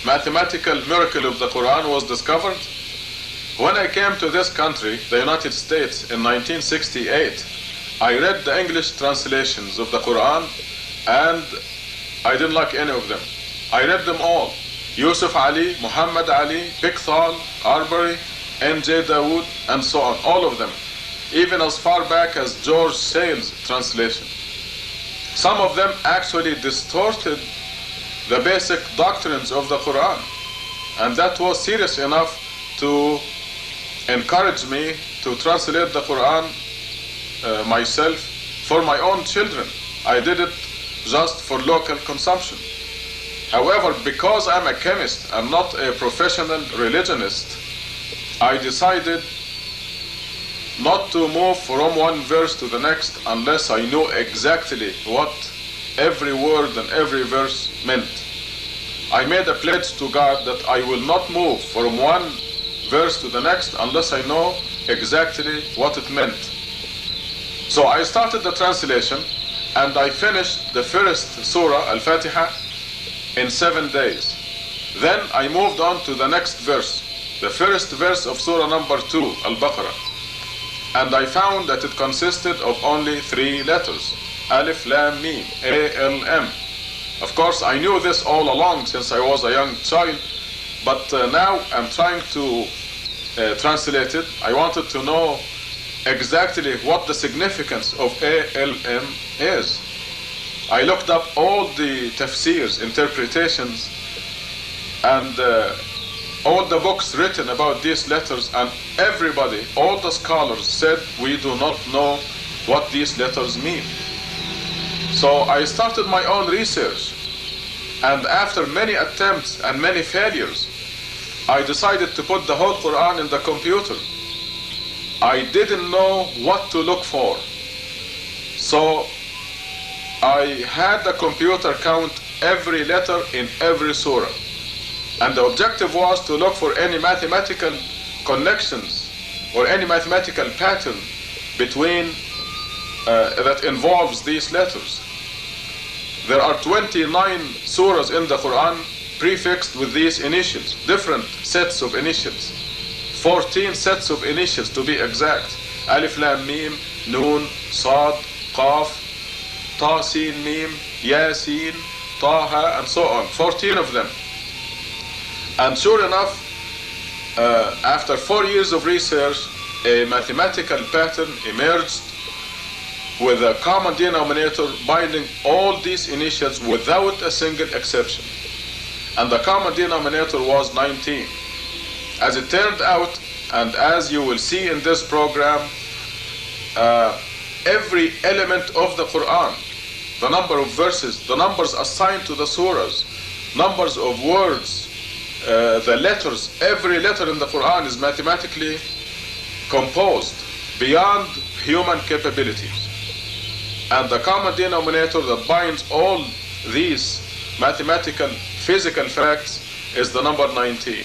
mathematical miracle of the Quran was discovered? When I came to this country, the United States, in 1968, I read the English translations of the Quran and I didn't like any of them. I read them all. Yusuf Ali, Muhammad Ali, Pickthall, Arbery, N.J. Dawood, and so on, all of them. Even as far back as George Sale's translation. Some of them actually distorted the basic doctrines of the Quran. And that was serious enough to encourage me to translate the Quran myself for my own children. I did it just for local consumption. However, because I'm a chemist and not a professional religionist, I decided not to move from one verse to the next unless I knew exactly what every word and every verse meant. I made a pledge to God that I will not move from one verse to the next unless I know exactly what it meant. So I started the translation and I finished the first surah, Al-Fatiha, in 7 days. Then I moved on to the next verse, the first verse of surah number 2, Al-Baqarah. And I found that it consisted of only 3 letters, Alif, Lam, Mim, A-L-M. Of course, I knew this all along since I was a young child, but now I'm trying to translate it. I wanted to know exactly what the significance of A-L-M is. I looked up all the tafsirs, interpretations, and all the books written about these letters, and everybody, all the scholars said we do not know what these letters mean. So I started my own research, and after many attempts and many failures, I decided to put the whole Quran in the computer. I didn't know what to look for. So I had the computer count every letter in every surah. And the objective was to look for any mathematical connections or any mathematical pattern between that involves these letters. There are 29 surahs in the Quran prefixed with these initials, different sets of initials. 14 sets of initials to be exact. Alif, Lam, Mim, Noon, Sad, Qaf, Ta, Sin, Mim, Yasin, Taha, and so on. 14 of them. And sure enough, after 4 years of research, a mathematical pattern emerged with a common denominator binding all these initials without a single exception. And the common denominator was 19. As it turned out, and as you will see in this program, every element of the Quran, the number of verses, the numbers assigned to the surahs, numbers of words, the letters, every letter in the Quran is mathematically composed beyond human capabilities. And the common denominator that binds all these mathematical, physical facts is the number 19.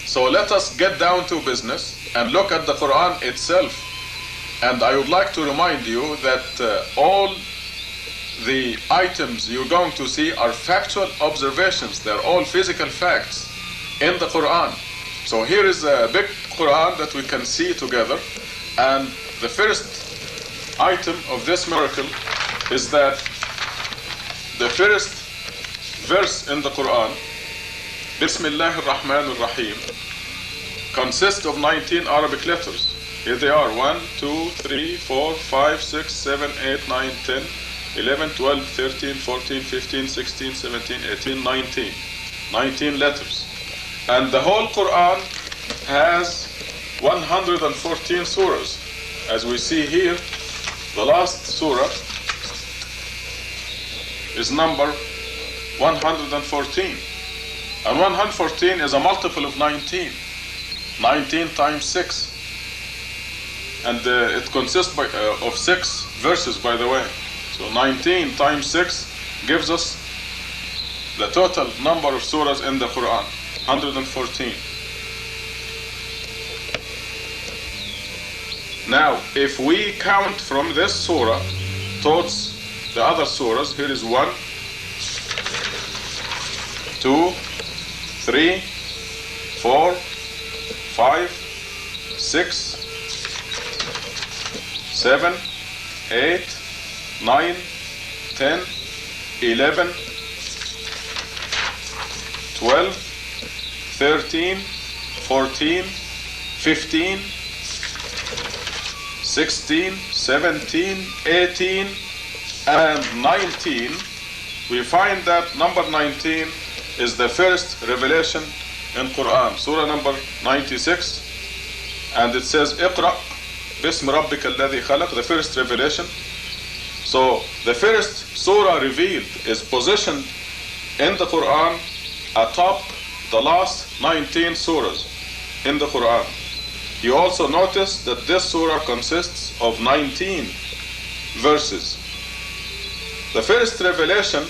So let us get down to business and look at the Quran itself. And I would like to remind you that all the items you're going to see are factual observations. They're all physical facts in the Quran. So here is a big Quran that we can see together. And the first item of this miracle is that the first verse in the Quran, Bismillah ar-Rahman ar-Rahim, consists of 19 Arabic letters. Here they are: 1, 2, 3, 4, 5, 6, 7, 8, 9, 10, 11, 12, 13, 14, 15, 16, 17, 18, 19. 19 letters. And the whole Quran has 114 surahs. As we see here, the last surah is number 114. And 114 is a multiple of 19. 19 times 6. And it consists of 6 verses, by the way. So 19 times 6 gives us the total number of surahs in the Quran, 114. Now, if we count from this surah towards the other surahs, here is 1, 2, 3, 4, 5, 6, 7, 8, 9, 10, 11, 12, 13, 14, 15, 16, 17, 18, and 19. We find that number 19 is the first revelation in Quran, surah number 96, and it says اقرأ باسم ربك الذي خلق, the first revelation. So the first surah revealed is positioned in the Quran atop the last 19 surahs in the Quran. You also notice that this surah consists of 19 verses. The first revelation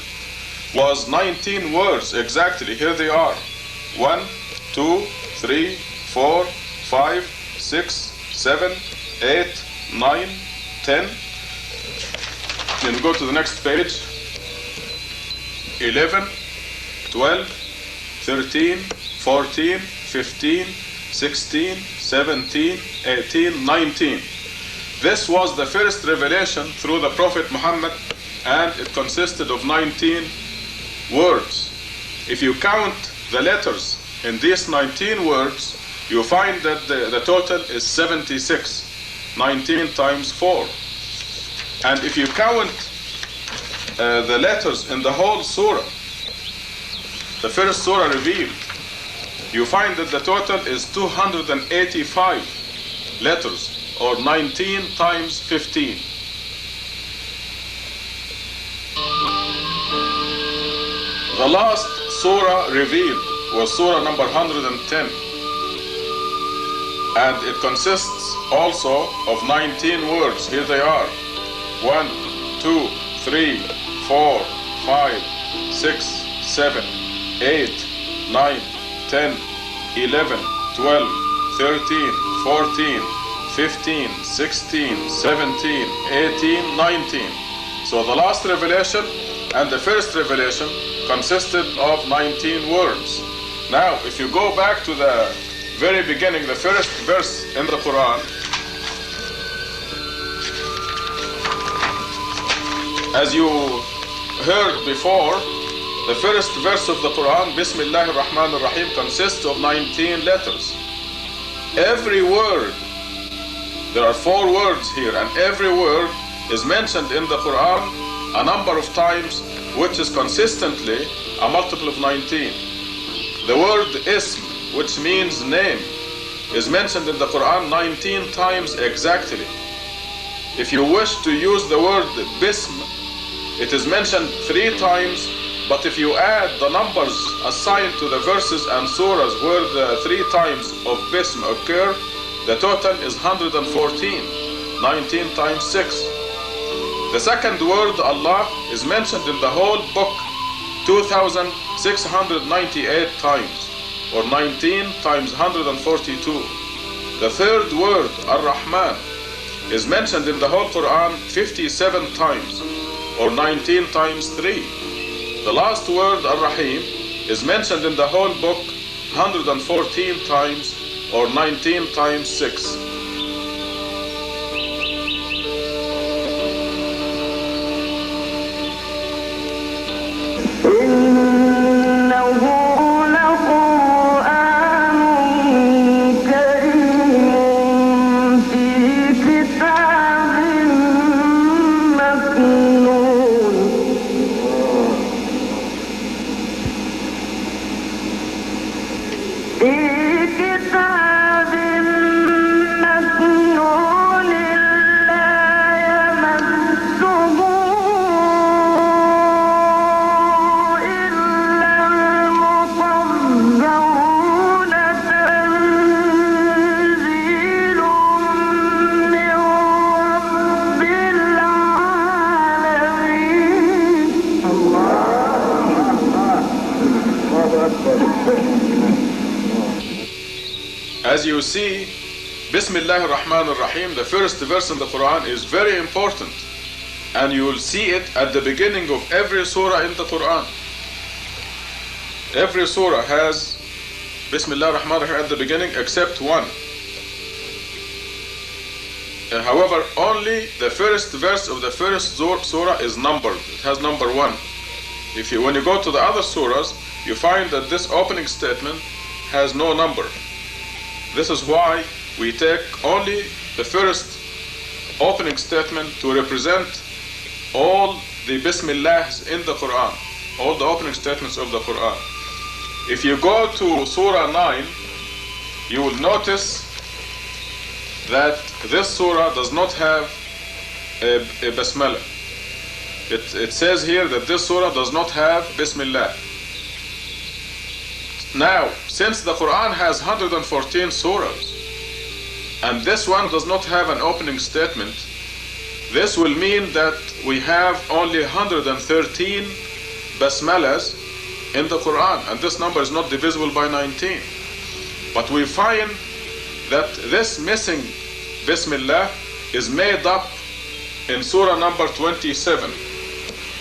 was 19 words exactly. Here they are: 1, 2, 3, 4, 5, 6, 7, 8, 9, 10. Then go to the next page. 11, 12, 13, 14, 15, 16, 17, 18, 19. This was the first revelation through the Prophet Muhammad, and it consisted of 19 words. If you count the letters in these 19 words, you find that the total is 76. 19 times 4. And if you count the letters in the whole surah, the first surah revealed, you find that the total is 285 letters, or 19 times 15. The last surah revealed was surah number 110, and it consists also of 19 words. Here they are: 1, 2, 3, 4, 5, 6, 7, 8, 9, 10, 11, 12, 13, 14, 15, 16, 17, 18, 19. So the last revelation and the first revelation consisted of 19 words. Now, if you go back to the very beginning, the first verse in the Quran, as you heard before, the first verse of the Quran, Bismillah ar-Rahman ar-Rahim, consists of 19 letters. Every word, there are 4 words here, and every word is mentioned in the Quran a number of times, which is consistently a multiple of 19. The word ism, which means name, is mentioned in the Quran 19 times exactly. If you wish to use the word bism, it is mentioned 3 times, but if you add the numbers assigned to the verses and surahs where the 3 times of bism occur, the total is 114, 19 times 6. The second word, Allah, is mentioned in the whole book 2,698 times, or 19 times 142. The third word, Ar-Rahman, is mentioned in the whole Quran 57 times, or 19 times 3. The last word, Ar-Rahim, is mentioned in the whole book 114 times, or 19 times 6. As you see, Bismillah ar-Rahman ar-Rahim, the first verse in the Quran, is very important. And you will see it at the beginning of every surah in the Quran. Every surah has Bismillah ar-Rahman ar-Rahim at the beginning except one. However, only the first verse of the first surah is numbered. It has number 1. When you go to the other surahs, you find that this opening statement has no number. This is why we take only the first opening statement to represent all the Bismillahs in the Quran, all the opening statements of the Quran. If you go to Surah 9, you will notice that this surah does not have a basmala. It says here that this surah does not have Bismillah. Now, since the Quran has 114 surahs, and this one does not have an opening statement, this will mean that we have only 113 basmalas in the Quran, and this number is not divisible by 19. But we find that this missing Bismillah is made up in surah number 27.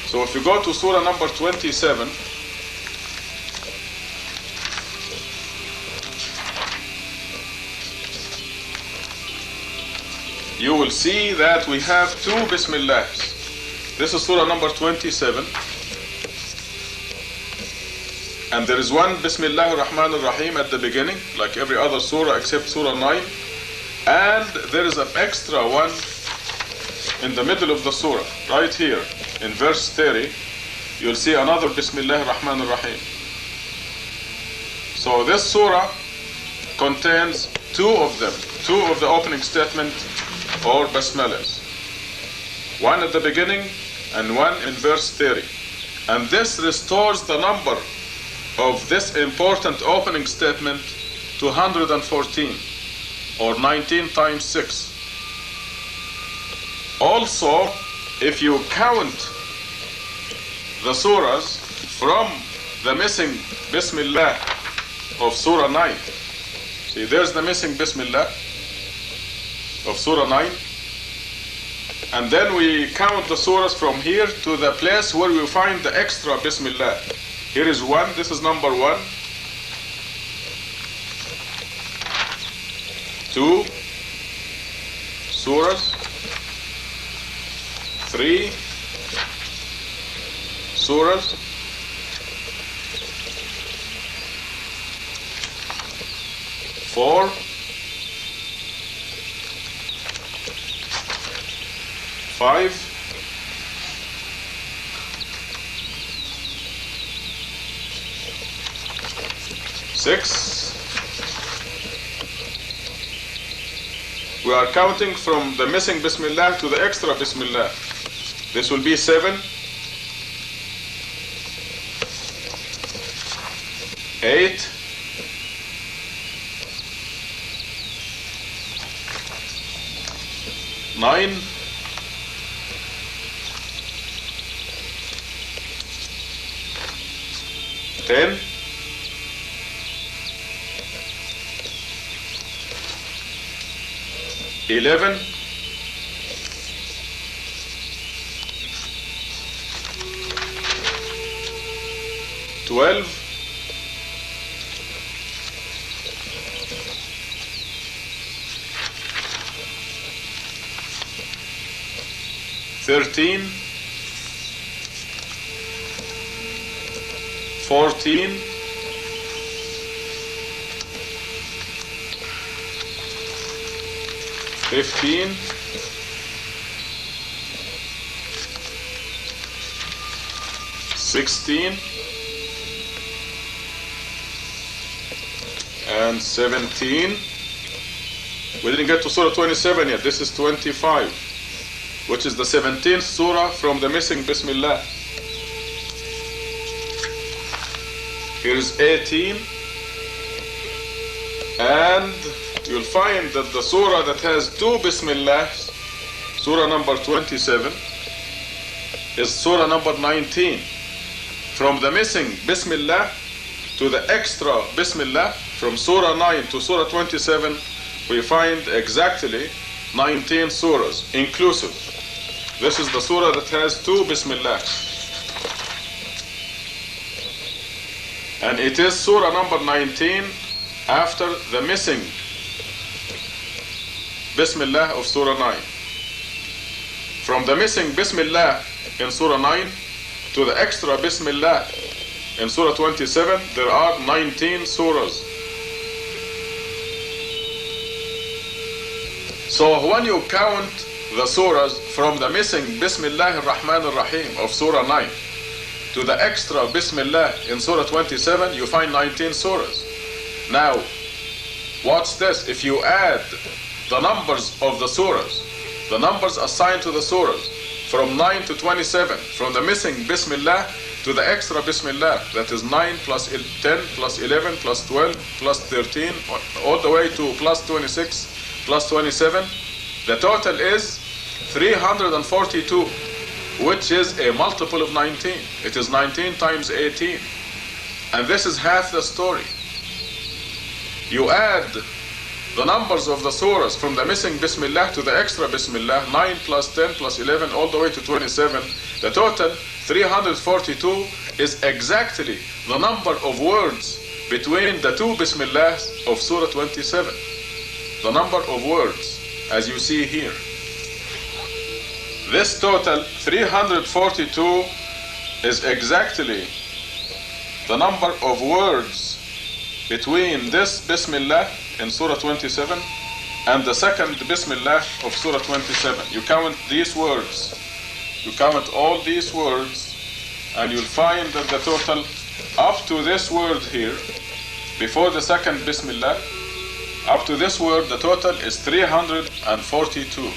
So if you go to surah number 27, you will see that we have 2 Bismillahs. This is surah number 27. And there is one Bismillah ar-Rahman ar-Rahim at the beginning, like every other surah except surah 9. And there is an extra one in the middle of the surah, right here, in verse 30. You'll see another Bismillah ar-Rahman ar-Rahim. So this surah contains 2 of them, 2 of the opening statement or basmalas. One at the beginning and one in verse 30. And this restores the number of this important opening statement to 114, or 19 times 6. Also, if you count the surahs from the missing Bismillah of Surah 9, see, there's the missing Bismillah of Surah 9, and then we count the surahs from here to the place where we find the extra Bismillah. Here is 1, this is number 1, 2 surahs, 3 surahs, 4 5 6. We are counting from the missing Bismillah to the extra Bismillah. This will be 7, 8, 9, 10, 11, 12, 13, 14, 15, 16, and 17. We didn't get to Surah 27 yet. This is 25, which is the 17th Surah from the missing Bismillah. Here is 18, and you'll find that the surah that has 2 Bismillahs, surah number 27, is surah number 19. From the missing Bismillah, to the extra Bismillah, from Surah 9 to Surah 27, we find exactly 19 surahs inclusive. This is the surah that has 2 Bismillah. And it is surah number 19 after the missing Bismillah of Surah 9. From the missing Bismillah in Surah 9 to the extra Bismillah in Surah 27, there are 19 surahs. So when you count the surahs from the missing Bismillah ar-Rahman ar-Rahim of Surah 9 to the extra Bismillah in Surah 27, you find 19 surahs. Now, watch this. If you add the numbers of the surahs, the numbers assigned to the surahs, from 9 to 27, from the missing Bismillah to the extra Bismillah, that is 9 plus 10 plus 11 plus 12 plus 13, all the way to plus 26 plus 27, the total is 342, which is a multiple of 19. It is 19 times 18. And this is half the story. You add the numbers of the surahs from the missing Bismillah to the extra Bismillah, 9 plus 10 plus 11, all the way to 27. The total, 342, is exactly the number of words between the 2 Bismillahs of Surah 27. The number of words, as you see here. This total, 342, is exactly the number of words between this Bismillah in Surah 27 and the second Bismillah of Surah 27. You count these words, you count all these words, and you'll find that the total up to this word here, before the second Bismillah, up to this word, the total is 342,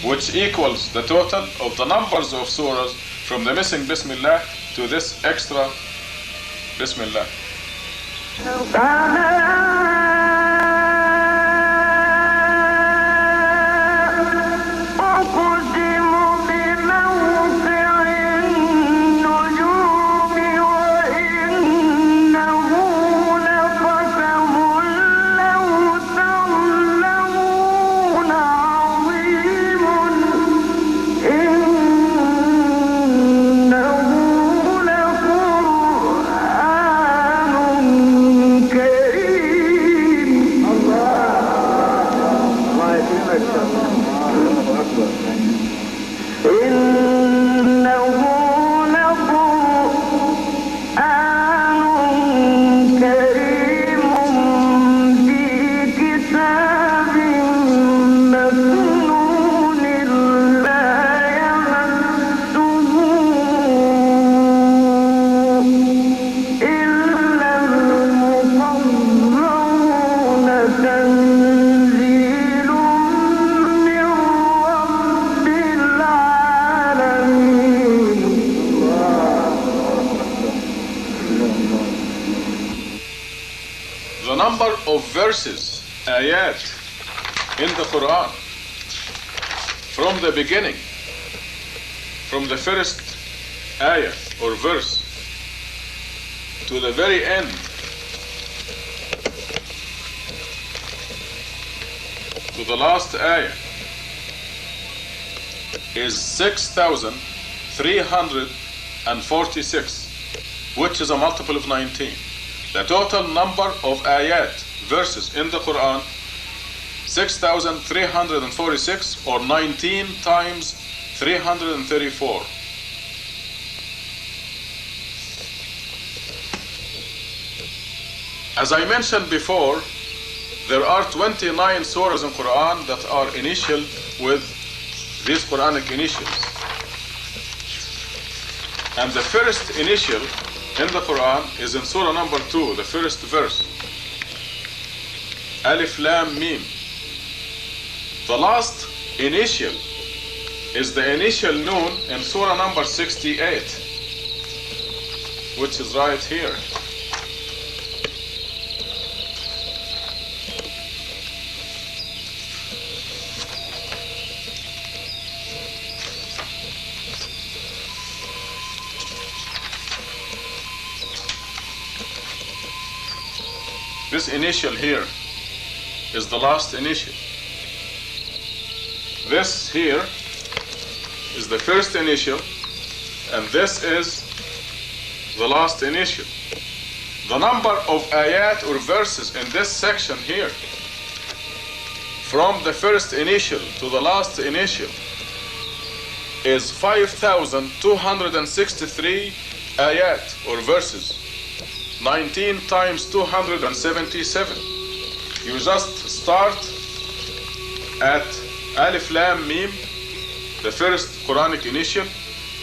which equals the total of the numbers of surahs from the missing Bismillah to this extra Bismillah. Of verses, ayat, in the Quran, from the beginning, from the first ayah or verse to the very end, to the last ayah, is 6,346, which is a multiple of 19. The total number of ayat, verses in the Quran, 6,346, or 19 times 334. As I mentioned before, there are 29 surahs in Quran that are initial with these Quranic initials. And the first initial in the Quran is in Surah number 2, the first verse. Alif Lam Mim. The last initial is the initial Noon in Surah number 68, which is right here. This initial here is the last initial. This here is the first initial, and this is the last initial. The number of ayat or verses in this section here, from the first initial to the last initial, is 5,263 ayat or verses. 19 times 277. You just start at Alif Lam Mim, the first Quranic initial,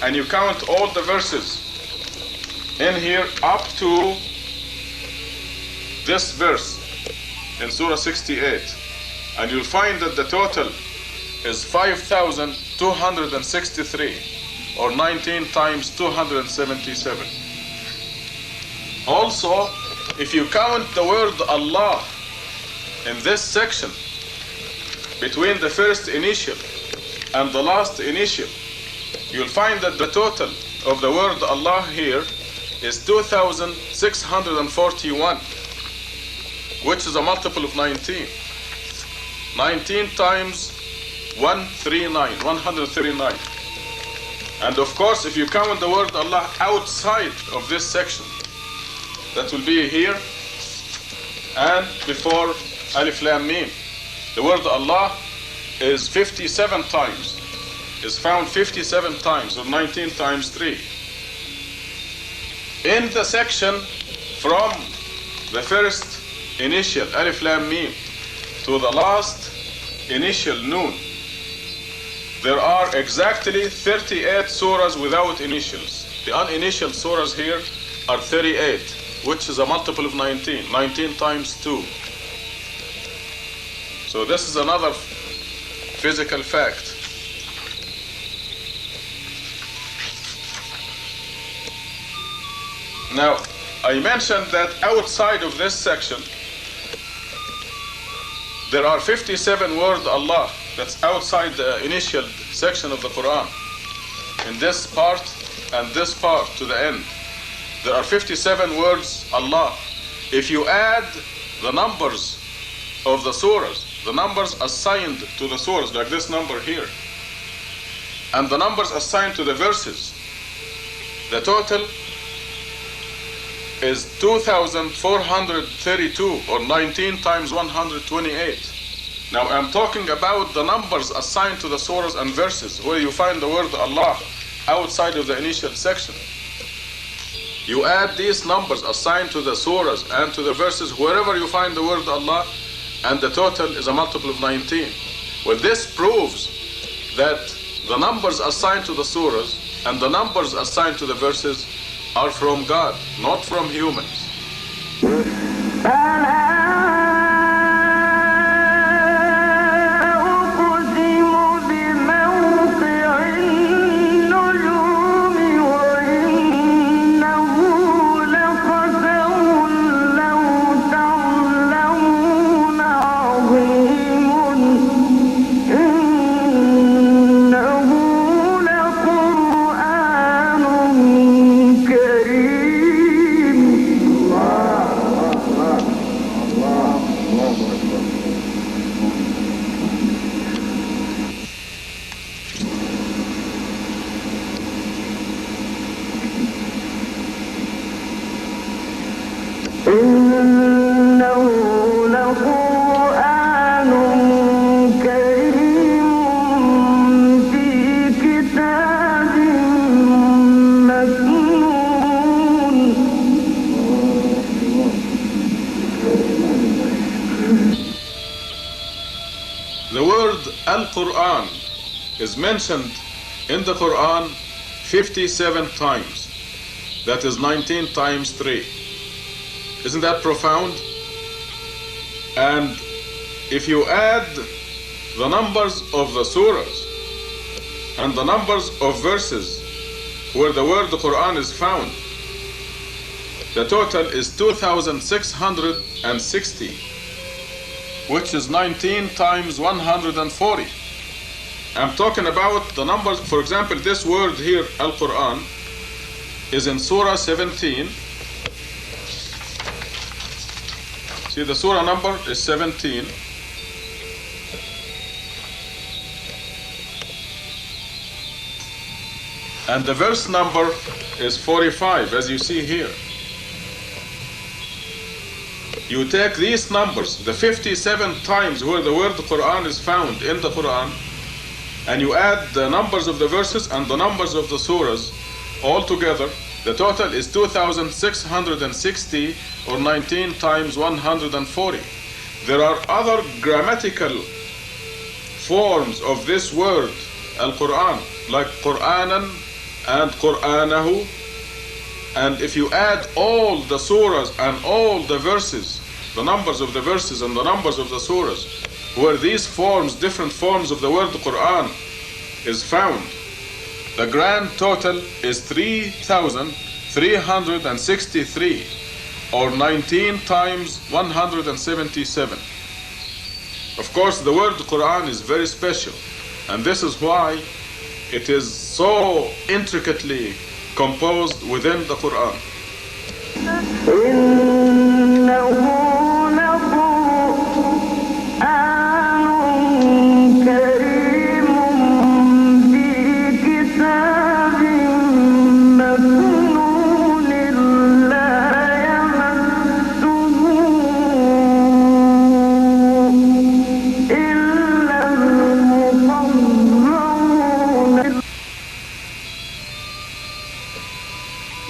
and you count all the verses in here up to this verse in Surah 68, and you'll find that the total is 5,263, or 19 times 277. Also, if you count the word Allah in this section between the first initial and the last initial, you'll find that the total of the word Allah here is 2,641, which is a multiple of 19. 19 times 139. And of course, if you count the word Allah outside of this section, that will be here and before Alif Lam Mim. The word Allah is 57 times, is found 57 times, or 19 times 3. In the section from the first initial Alif Lam Mim to the last initial Noon, there are exactly 38 surahs without initials. The uninitial surahs here are 38, which is a multiple of 19. 19 times 2. So this is another physical fact. Now, I mentioned that outside of this section, there are 57 words Allah. That's outside the initial section of the Quran. In this part and this part to the end, there are 57 words Allah. If you add the numbers of the surahs, the numbers assigned to the surahs, like this number here, and the numbers assigned to the verses, the total is 2,432, or 19 times 128. Now I'm talking about the numbers assigned to the surahs and verses, where you find the word Allah outside of the initial section. You add these numbers assigned to the surahs and to the verses wherever you find the word Allah, and the total is a multiple of 19. Well, this proves that the numbers assigned to the surahs and the numbers assigned to the verses are from God, not from humans. The word Al-Quran is mentioned in the Quran 57 times. That is 19 times 3. Isn't that profound? And if you add the numbers of the surahs and the numbers of verses where the word Quran is found, the total is 2,660, which is 19 times 140. I'm talking about the numbers. For example, this word here, Al-Quran, is in Surah 17. So See, the surah number is 17. And the verse number is 45, as you see here. You take these numbers, the 57 times where the word Quran is found in the Quran, and you add the numbers of the verses and the numbers of the surahs all together. The total is 2,660, or 19 times 140. There are other grammatical forms of this word, Al-Quran, like Qur'anan and Qur'anahu. And if you add all the surahs and all the verses, the numbers of the verses and the numbers of the surahs, where these forms, different forms of the word Quran is found, the grand total is 3,363, or 19 times 177. Of course, the word Quran is very special, and this is why it is so intricately composed within the Quran.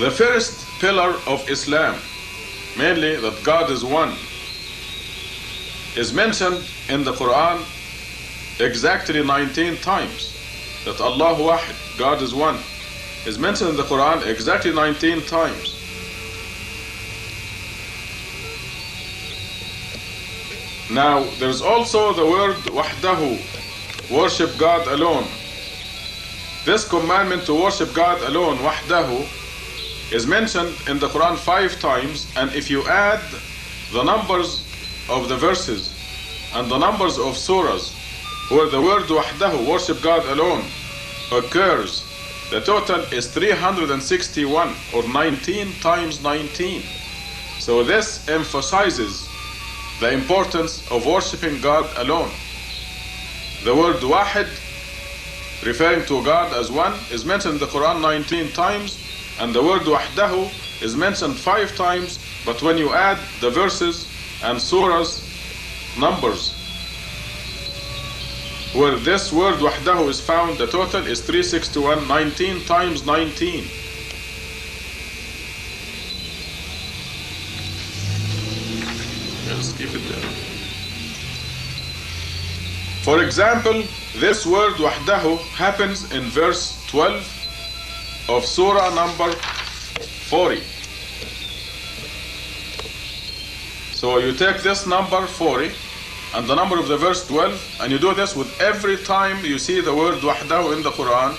The first pillar of Islam, mainly that God is one, is mentioned in the Quran exactly 19 times. That Allahu Wahid, God is one, is mentioned in the Quran exactly 19 times. Now, there's also the word Wahdahu, worship God alone. This commandment to worship God alone, Wahdahu, is mentioned in the Quran 5 times, and if you add the numbers of the verses and the numbers of surahs where the word Wahdahu, worship God alone, occurs, the total is 361, or 19 times 19. So this emphasizes the importance of worshiping God alone. The word Wahid, referring to God as one, is mentioned in the Quran 19 times, and the word Wahdahu is mentioned 5 times, but when you add the verses and surahs numbers where this word Wahdahu is found, the total is 361, 19 times 19. Let's keep it there. For example, this word Wahdahu happens in verse 12 of surah number 40. So you take this number 40 and the number of the verse 12, and you do this with every time you see the word Wahdahu in the Quran,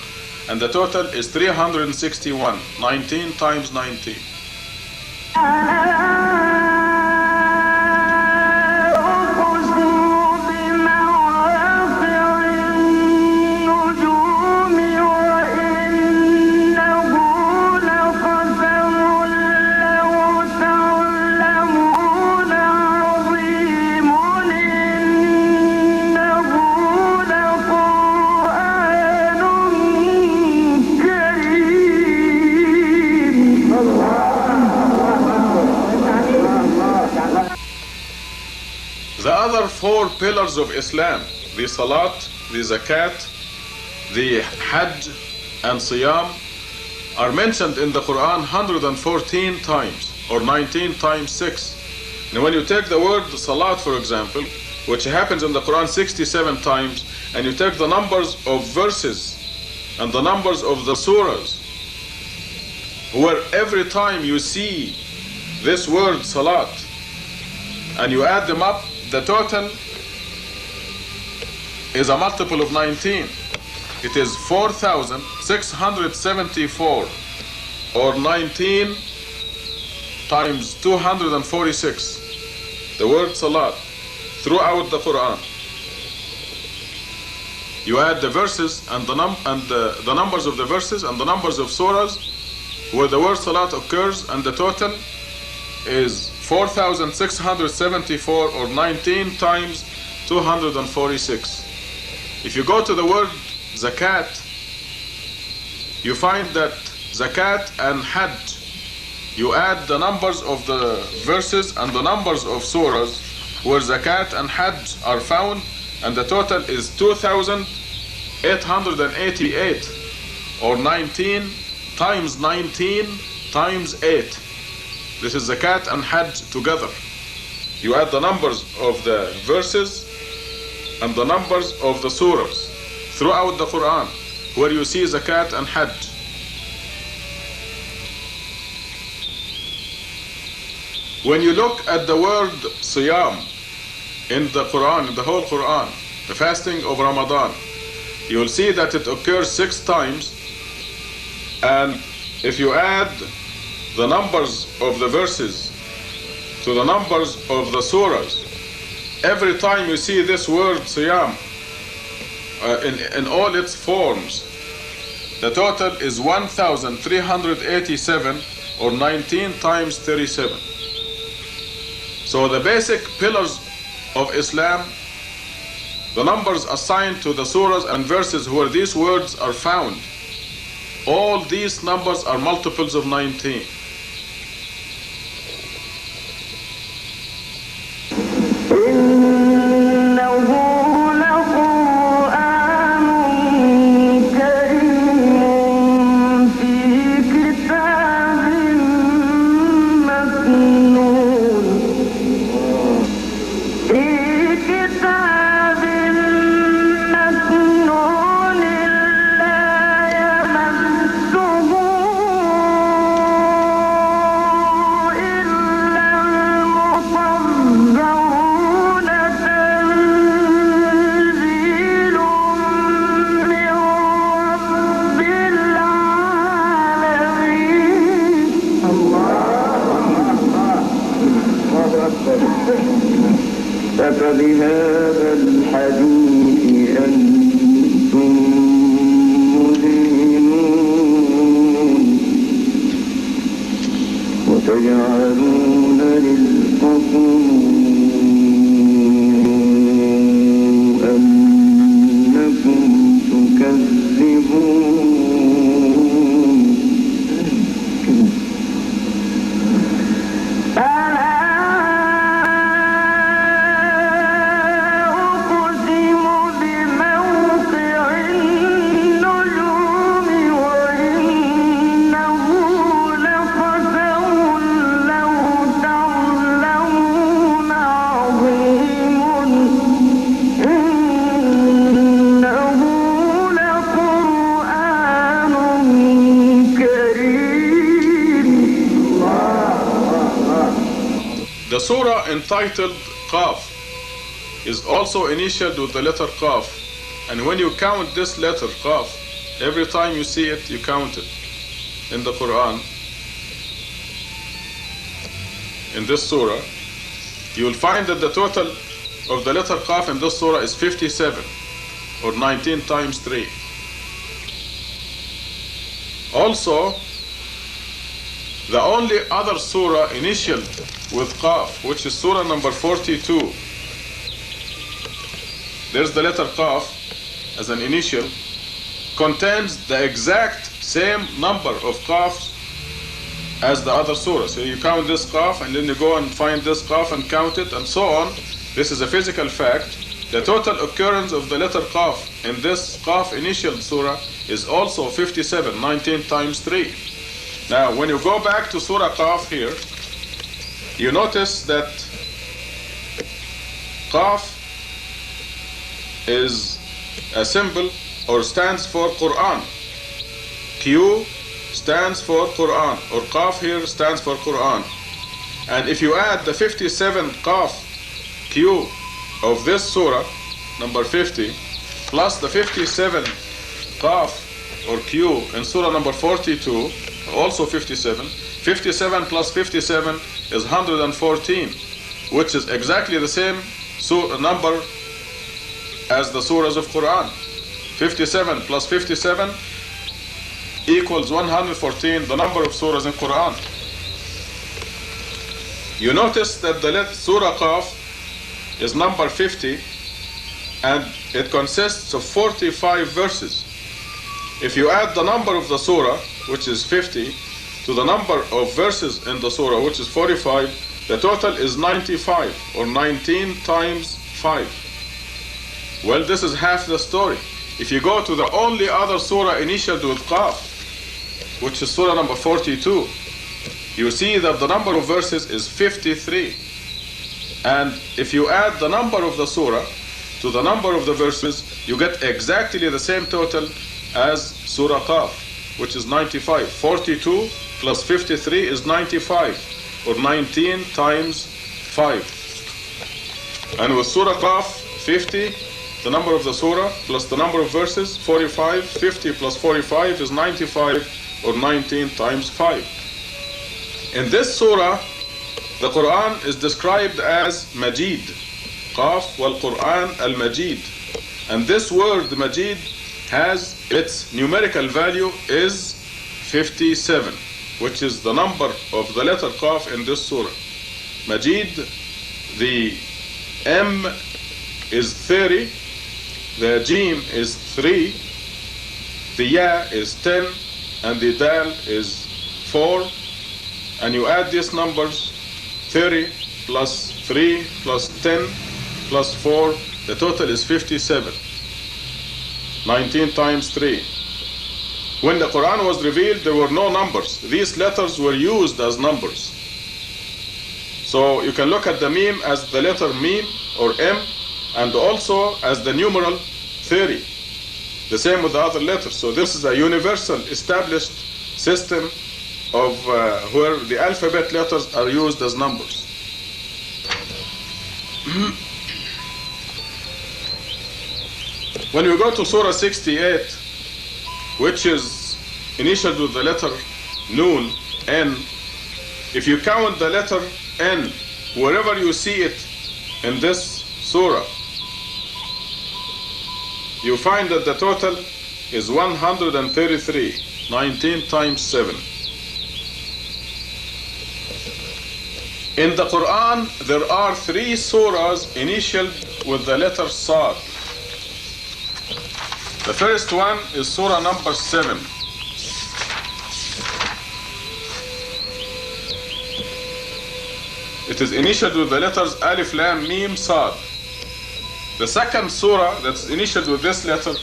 and the total is 361, 19 times 19. The other 4 pillars of Islam, the Salat, the Zakat, the Hajj, and Siyam, are mentioned in the Quran 114 times, or 19 times 6. And when you take the word Salat, for example, which happens in the Quran 67 times, and you take the numbers of verses and the numbers of the surahs, where every time you see this word Salat, and you add them up, the total is a multiple of 19. It is 4,674, or 19 times 246. The word Salat throughout the Quran. You add the verses and the numbers of the verses and the numbers of surahs where the word Salat occurs, and the total is 4,674 or 19 times 246. If you go to the word zakat, you find that zakat and hajj, you add the numbers of the verses and the numbers of surahs where zakat and hajj are found, and the total is 2,888 or 19 times 19 times 8. This is zakat and hajj together. You add the numbers of the verses and the numbers of the surahs throughout the Quran where you see zakat and hajj. When you look at the word siyam in the Quran, in the whole Quran, the fasting of Ramadan, you will see that it occurs 6 times, and if you add the numbers of the verses to the numbers of the surahs, every time you see this word siyam in all its forms, the total is 1,387 or 19 times 37. So the basic pillars of Islam, the numbers assigned to the surahs and verses where these words are found, all these numbers are multiples of 19. أفبهذا الحديث أنتم مدهنون وتجعلون رزقكم أنكم تكذبون. The surah entitled Qaf is also initialed with the letter Qaf, and when you count this letter Qaf, every time you see it, you count it in the Quran. In this surah, you will find that the total of the letter Qaf in this surah is 57 or 19 times 3. Also, the only other surah initialed with Qaf, which is surah number 42. There's the letter Qaf as an initial, contains the exact same number of Qafs as the other surah. So you count this Qaf and then you go and find this Qaf and count it and so on. This is a physical fact. The total occurrence of the letter Qaf in this Qaf initial surah is also 57, 19 times 3. Now, when you go back to Surah Qaf here, you notice that Qaf is a symbol or stands for Quran. Q stands for Quran, or Qaf here stands for Quran. And if you add the 57 Qaf Q of this surah, number 50, plus the 57 Qaf or Q in surah number 42, also 57. 57 plus 57 is 114, which is exactly the same number as the surahs of Quran. 57 plus 57 equals 114, the number of surahs in Quran. You notice that the Surah Qaf is number 50 and it consists of 45 verses. If you add the number of the surah, which is 50, to the number of verses in the surah, which is 45, the total is 95, or 19 times 5. Well, this is half the story. If you go to the only other surah initialed with Qaf, which is surah number 42, you see that the number of verses is 53. And if you add the number of the surah to the number of the verses, you get exactly the same total as Surah Qaf, which is 95. 42 plus 53 is 95, or 19 times 5. And with Surah Qaf, 50, the number of the surah plus the number of verses, 45. 50 plus 45 is 95, or 19 times 5. In this surah, the Quran is described as Majid. Qaf wal Quran al Majid. And this word Majid has its numerical value is 57, which is the number of the letter Qaf in this surah. Majid, the M is 30, the Jim is 3, the Ya is 10, and the Dal is 4. And you add these numbers, 30 plus 3 plus 10 plus 4, the total is 57. 19 times 3. When the Quran was revealed, there were no numbers. These letters were used as numbers. So you can look at the meme as the letter meme or M, and also as the numeral 30. The same with the other letters. So this is a universal established system of where the alphabet letters are used as numbers. When we go to Surah 68, which is initialed with the letter Nun, N, if you count the letter N wherever you see it in this surah, you find that the total is 133, 19 times 7. In the Quran, there are 3 surahs initialed with the letter Sad. The first one is surah number 7. It is initialed with the letters Alif, Lam, Mim, Sad. The second surah that's initialed with this letter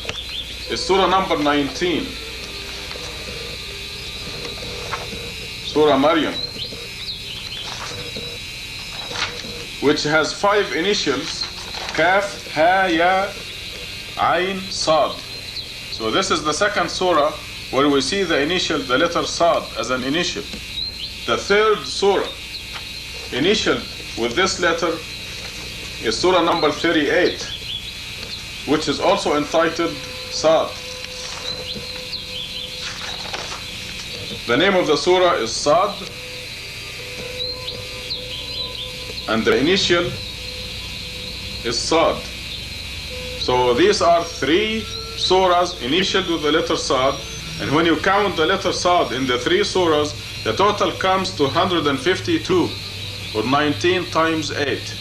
is surah number 19. Surah Maryam, which has 5 initials, Kaf, Ha, Ya, Ain, Sad. So this is the second surah where we see the initial, the letter Sad as an initial. The third surah initial with this letter is surah number 38, which is also entitled Sad. The name of the surah is Sad, and the initial is Sad. So these are 3 surahs initialed with the letter Sad, and when you count the letter Sad in the 3 surahs, the total comes to 152, or 19 times 8.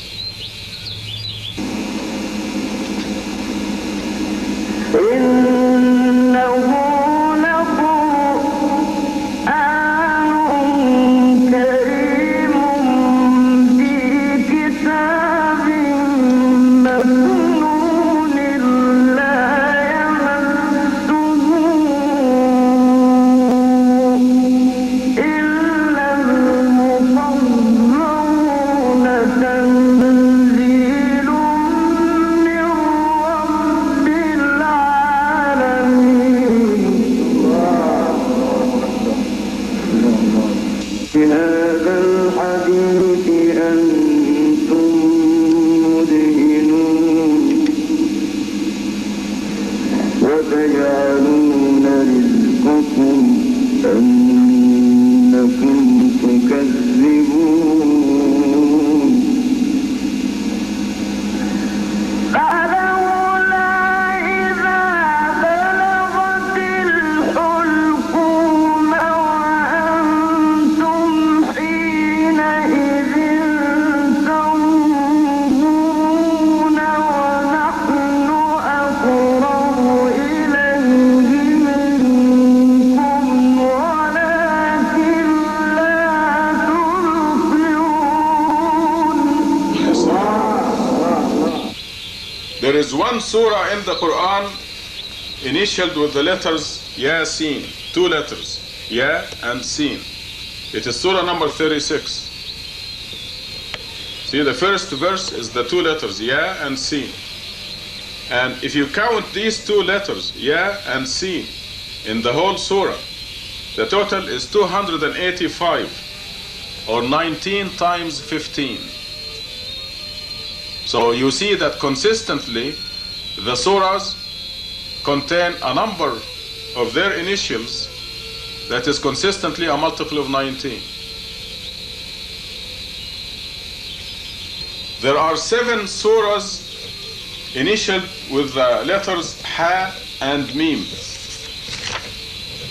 There is one surah in the Quran initialed with the letters Yasin, two letters, Ya and Sin. It is surah number 36. See, the first verse is the two letters Ya and Sin. And if you count these two letters, Ya and Sin, in the whole surah, the total is 285, or 19 times 15. So you see that consistently the surahs contain a number of their initials that is consistently a multiple of 19. There are 7 surahs initialed with the letters Ha and Mim.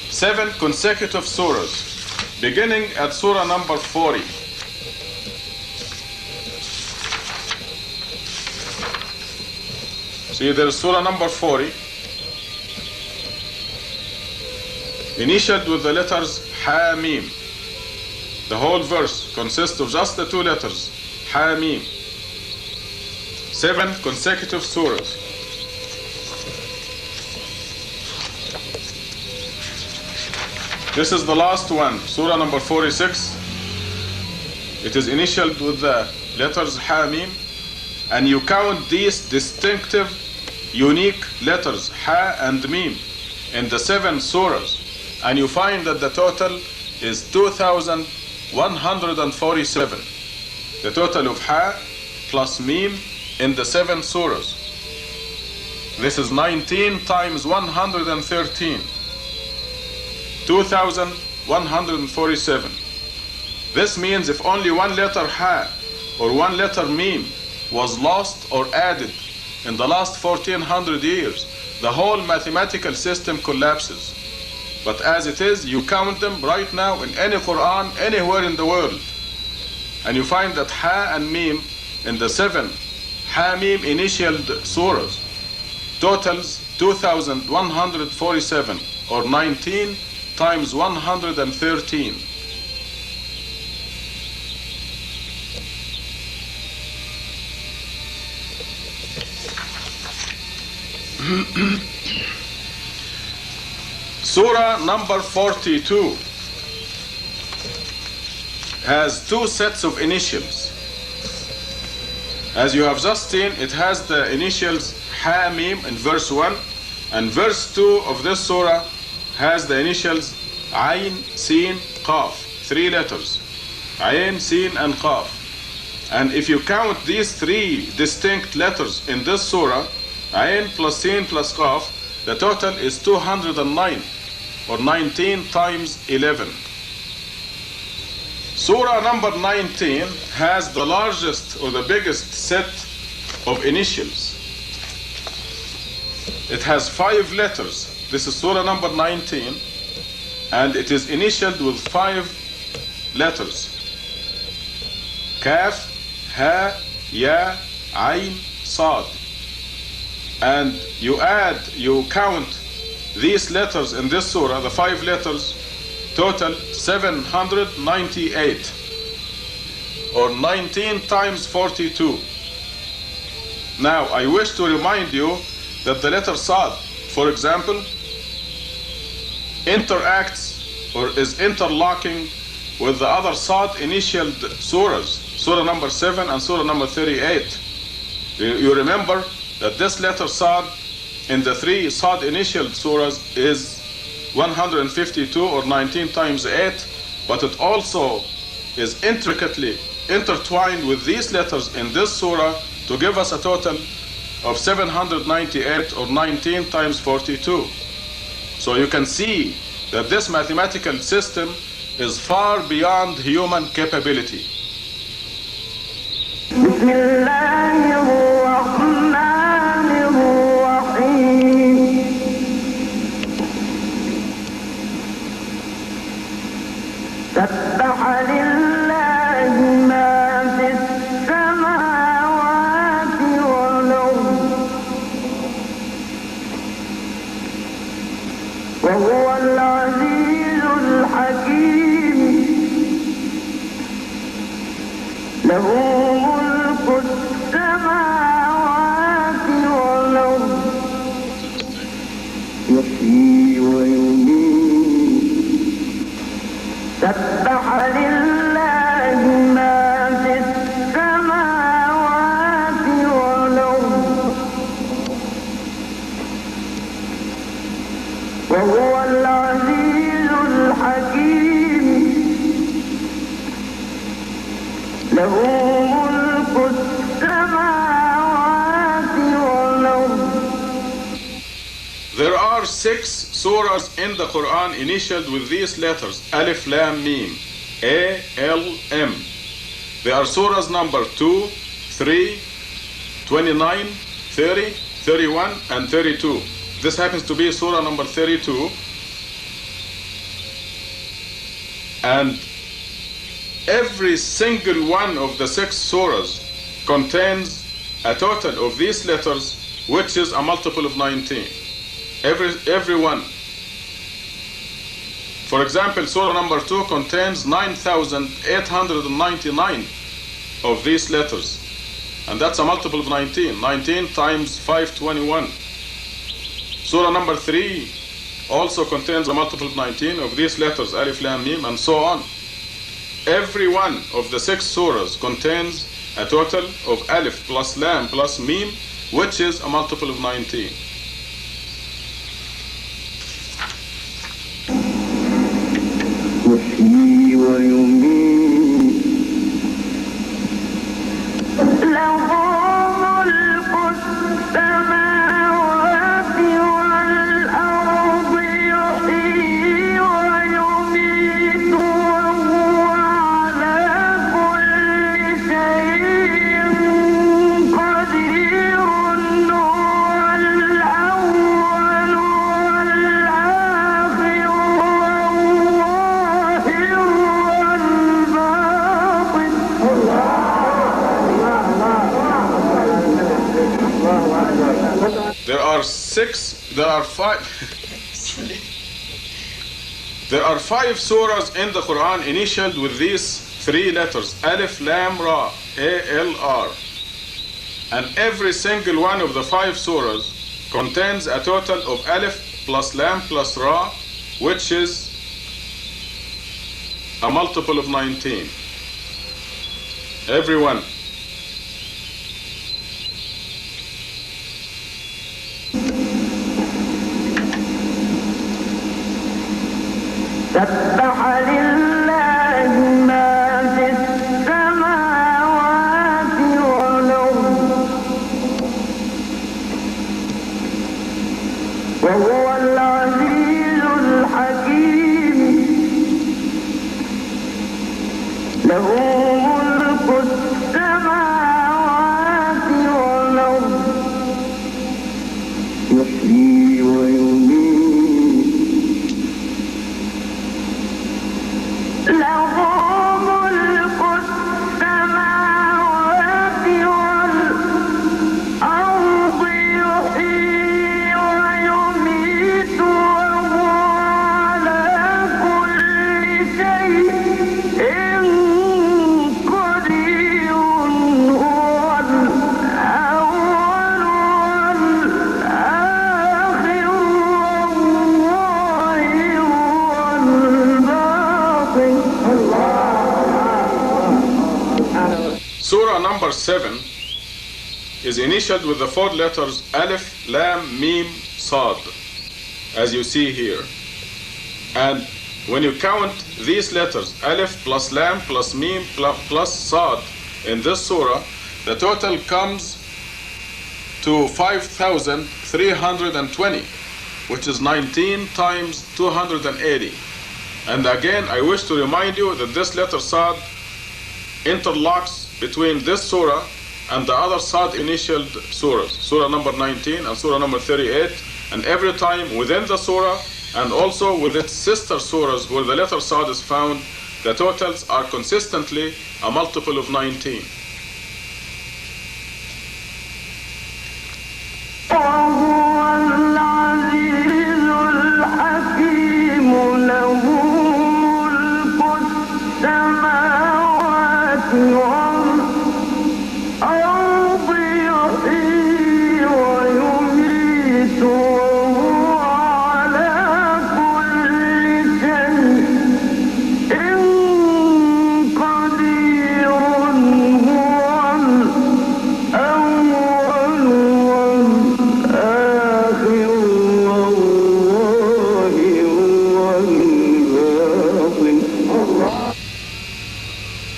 7 consecutive surahs, beginning at surah number 40. See, there is surah number 40, initialed with the letters Ha Mim. The whole verse consists of just the two letters, Ha Mim. 7 consecutive surahs. This is the last one, surah number 46. It is initialed with the letters Ha Mim, and you count these distinctive, unique letters Ha and Mim in the 7 surahs, and you find that the total is 2,147. The total of Ha plus Mim in the 7 surahs. This is 19 times 113. 2,147. This means if only one letter Ha or one letter Mim was lost or added in the last 1400 years, the whole mathematical system collapses. But as it is, you count them right now in any Quran anywhere in the world, and you find that Ha and Mim in the 7 Ha Mim initialed surahs totals 2,147, or 19 times 113. Surah number 42 has 2 sets of initials. As you have just seen, it has the initials Ha Mim in verse 1, and verse 2 of this surah has the initials Ayn, Sin, Qaf, 3 letters, Ayn, Sin and Qaf. And if you count these 3 distinct letters in this surah, Ayn plus Sin plus Qaf, the total is 209, or 19 times 11. Surah number 19 has the largest or the biggest set of initials. It has 5 letters. This is Surah number 19, and it is initialed with 5 letters. Kaf, Ha, Ya, Ayn, Sad. And you count these letters in this surah, the 5 letters, total 798, or 19 times 42. Now, I wish to remind you that the letter Sad, for example, interacts or is interlocking with the other Sad initialed surahs, surah number 7 and surah number 38. You remember that this letter Sad in the 3 Sad initialed surahs is 152, or 19 times 8, but it also is intricately intertwined with these letters in this surah to give us a total of 798, or 19 times 42. So you can see that this mathematical system is far beyond human capability. سبح لله ما في السماوات والأرض وهو العزيز الحكيم له ملك are 6 surahs in the Quran initialed with these letters, Alif, Lam, Mim, A, L, M. They are surahs number 2, 3, 29, 30, 31, and 32. This happens to be surah number 32. And every single one of the 6 surahs contains a total of these letters, which is a multiple of 19. Every one. For example, surah number 2 contains 9,899 of these letters. And that's a multiple of 19. 19 times 521. Surah number 3 also contains a multiple of 19 of these letters, Alif, Lam, Mim, and so on. Every one of the 6 surahs contains a total of Alif plus Lam plus Mim, which is a multiple of 19. يحيي ويميت له ملك السماوات والأرض يحيي ويميت وهو على كل شيء قدير هو الأول والآخر There are 5 surahs in the Quran initialed with these 3 letters, Alif, Lam, Ra, A-L-R. And every single one of the 5 surahs contains a total of Alif plus Lam plus Ra, which is a multiple of 19. Every one. سبح لله ما في السماوات والأرض وهو العزيز الحكيم له ملك السماوات والأرض يحيي ويميت له ملك السماوات والأرض يحيي ويميت وهو على كل شيء قدير هو الأول والآخر والظاهر والباطن. Surah number 7 is initialed with the 4 letters Alif, Lam, Mim, Sad, as you see here. And when you count these letters, Alif plus Lam plus Mim plus Sad, in this surah, the total comes to 5,320, which is 19 times 280. And again, I wish to remind you that this letter Sad interlocks between this surah and the other Sad initialed surahs, surah number 19 and surah number 38, and every time within the surah and also with its sister surahs where the letter Sad is found, the totals are consistently a multiple of 19.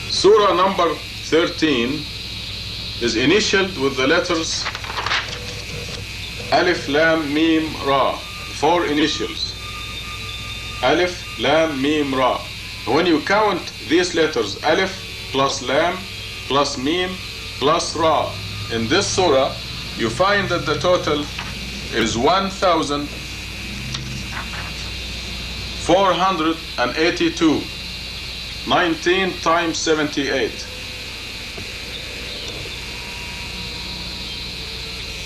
Surah number 13 is initialed with the letters Alif, Lam, Mim, Ra. four initials. Alif, Lam, Mim, Ra. When you count these letters, Alif plus Lam plus Mim plus Ra, in this surah, you find that the total is 1,482. 19 times 78.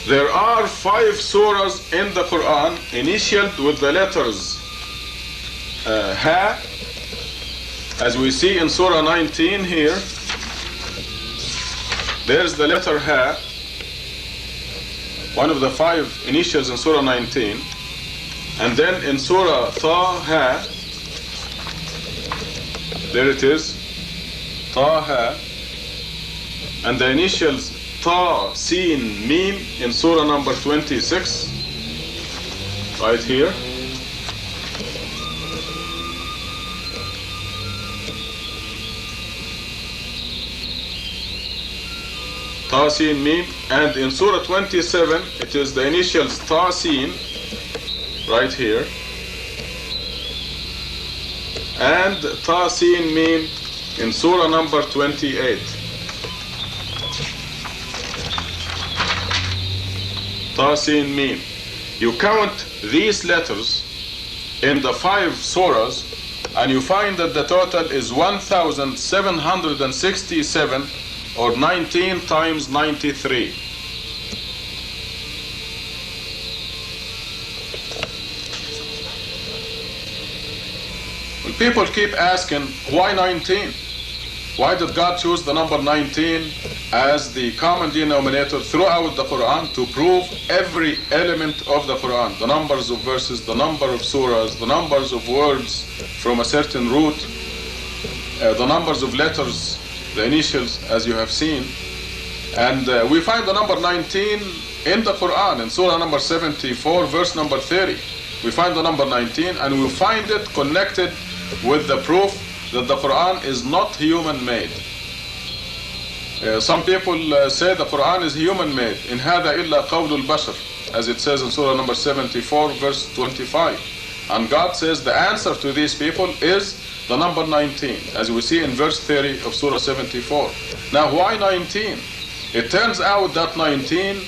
There are 5 surahs in the Quran initialed with the letters Ha, as we see in Surah 19 here. There's the letter Ha, one of the 5 initials in Surah 19. And then in Surah Taha, there it is, Taha, and the initials Ta, Sin, Mim in Surah number 26, right here. Ta, Sin, Mim, and in Surah 27, it is the initials Ta, Sin, right here, and Ta, Sin, Mim in Surah number 28. Ta, Sin, Mim. You count these letters in the 5 surahs and you find that the total is 1,767, or 19 times 93. Well, people keep asking, why 19? Why did God choose the number 19 as the common denominator throughout the Quran to prove every element of the Quran? The numbers of verses, the number of surahs, the numbers of words from a certain root, the numbers of letters, the initials, as you have seen. And we find the number 19 in the Quran, in Surah number 74, verse number 30. We find the number 19, and we find it connected with the proof that the Quran is not human-made. Some people say the Quran is human-made. In هذا إلا قول البشر, as it says in Surah number 74, verse 25. And God says the answer to these people is the number 19, as we see in verse 30 of Surah 74. Now, why 19? It turns out that 19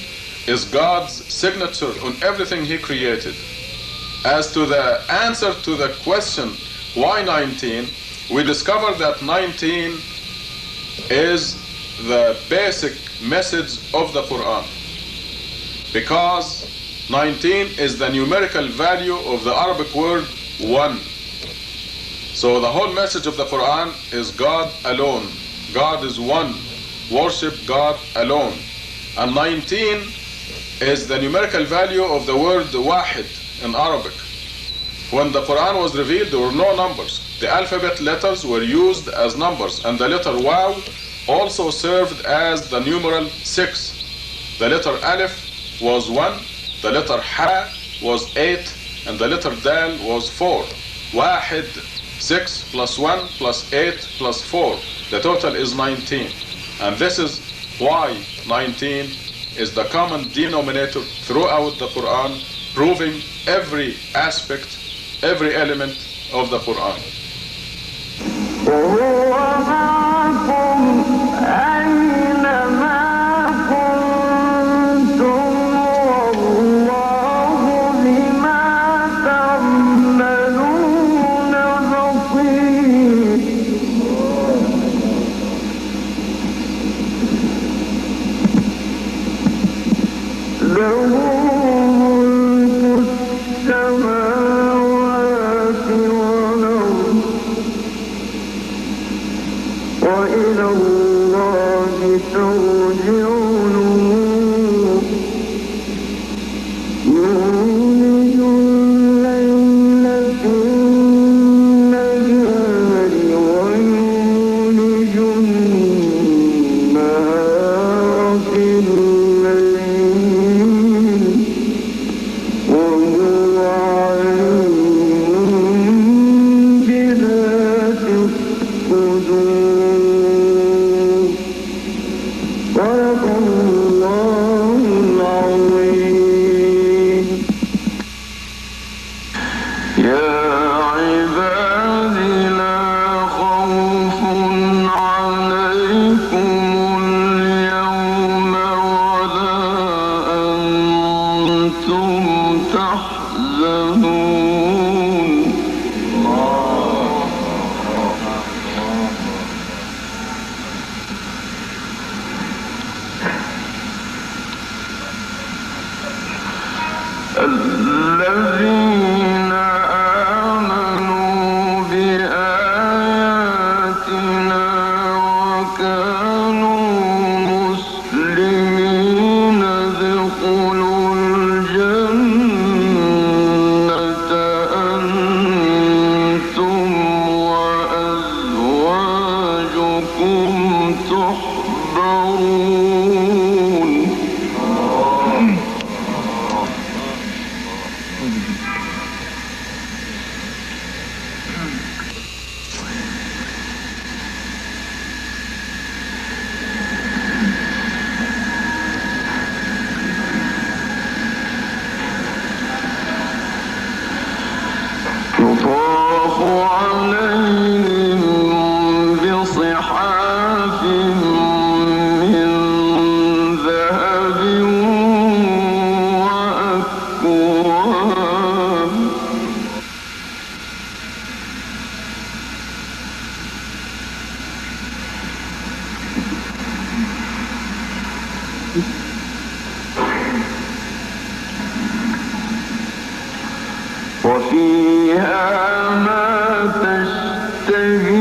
is God's signature on everything He created. As to the answer to the question, why 19? We discover that 19 is the basic message of the Quran, because 19 is the numerical value of the Arabic word 1. So the whole message of the Quran is God alone. God is one. Worship God alone. And 19 is the numerical value of the word wahid in Arabic. When the Quran was revealed, there were no numbers. The alphabet letters were used as numbers, and the letter Waw also served as the numeral 6. The letter Alif was 1, the letter Ha was 8, and the letter Dal was 4. Wahid, 6 plus 1 plus 8 plus 4. The total is 19. And this is why 19 is the common denominator throughout the Quran, proving every aspect, every element of the Quran. وهو معكم أينما كنتم والله بما تعملون بصير. له ملك السماوات والأرض وإلى الله ترجع الأمور. يولج الليل في النهار ويولج النهار في الليل الذين آمنوا بآياتنا وكانوا مسلمين ادخلوا الجنة أنتم وأزواجكم تحبرون. يطاف عليهم بصحاف من ذهب وأكواب. وفيها ما تشتهي